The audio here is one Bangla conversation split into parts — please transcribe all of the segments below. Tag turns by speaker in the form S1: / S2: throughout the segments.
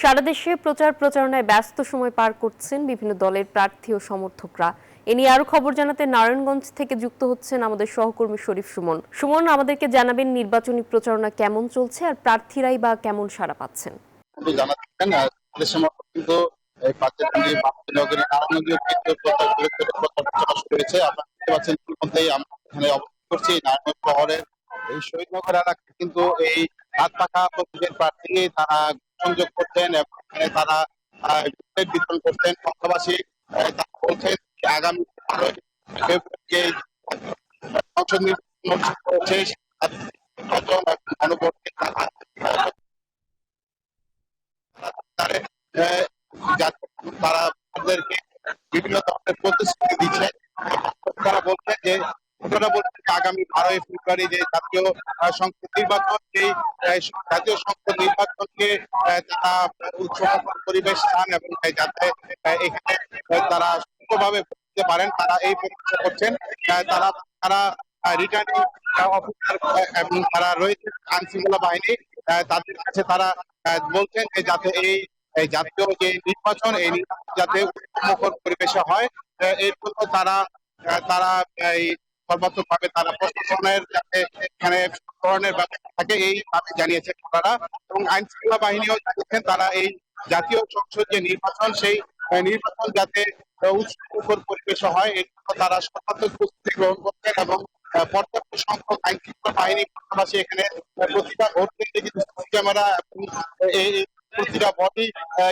S1: সারা দেশে প্রচার প্রচারণায় ব্যস্ত সময় পার করছেন বিভিন্ন দলের প্রার্থী ও সমর্থকরা। এ নিয়ে আরো খবর জানাতে নারায়ণগঞ্জ থেকে যুক্ত হচ্ছেন আমাদের সহকর্মী শরীফ সুমন। সুমন, আমাদেরকে জানাবেন নির্বাচনী প্রচারণা কেমন চলছে আর প্রার্থীরাই বা কেমন সাড়া পাচ্ছেন।
S2: কিন্তু এই পাঁচেরকান্দি নগরী নারায়ণগঞ্জে কিন্তু প্রচার প্রচারণা শুরু হয়েছে। আপনারা দেখতে পাচ্ছেন ইতিমধ্যেই আমরা এখানে অবস্থান করছি নারায়ণগঞ্জ শহরের এই শহীদনগর এলাকায় কিন্তু এই হাত পাখা প্রতীকের প্রার্থী তারা সংযোগ করছেন এবং এখানে তারা লিফলেট বিতরণ করছেন। পাশাপাশি তারা বলছেন যে আগামী 12 ফেব্রুয়ারি সংসদ নির্বাচন অনুষ্ঠিত হচ্ছে নির্বাচন এবং গণভোটে তারা তাদেরকে বিভিন্ন ধরনের প্রতিশ্রুতি দিচ্ছে। তারা বলছেন যে আগামী 12 ফেব্রুয়ারি যে জাতীয় সংসদ নির্বাচন, সেই জাতীয় সংসদ নির্বাচনকে তারা উৎসবমুখর পরিবেশ চান এবং যাতে এখানে তারা সুষ্ঠুভাবে দিতে পারেন তারা এই প্রচেষ্টা করছেন। তারা তারা রিটার্নিং অফিসার এবং তারা রয়েছে আইন শৃঙ্খলা বাহিনী, তাদের কাছে তারা বলছেন যে যাতে এই জাতীয় যে নির্বাচন, এই নির্বাচন যাতে উৎসবমুখর পরিবেশে হয়, এর জন্য তারা তারা এই সর্বাত্মকভাবে তারা প্রশাসনের যাতে এখানে ধরনের ব্যবস্থা থাকে এই দাবি জানিয়েছেন তারা। এবং আইন শৃঙ্খলা বাহিনীও জানিয়েছেন তারা এই জাতীয় সংসদ যে নির্বাচন, সেই নির্বাচন যাতে উৎসবমুখর পরিবেশে হয় এর জন্য তারা সর্বাত্মক প্রস্তুতি গ্রহণ করছেন এবং পর্যাপ্ত সংখ্যক আইন শৃঙ্খলা বাহিনী পাশাপাশি এখানে প্রতিটা ভোট কেন্দ্রে কিন্তু সিসি ক্যামেরা এবং এই প্রতিটা ভোটই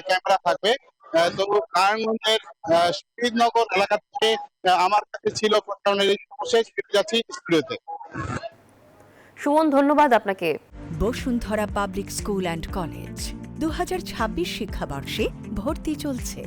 S2: ক্যামেরা থাকবে। তো নারায়ণগঞ্জের শহীদনগর এলাকা থেকে আমার কাছে ছিল প্রচারণের এই শেষ ফিরে যাচ্ছি স্টুডিওতে।
S1: সুমন, ধন্যবাদ আপনাকে।
S3: Bashundhara public school and college 2026 শিক্ষাবর্ষে ভর্তি চলছে।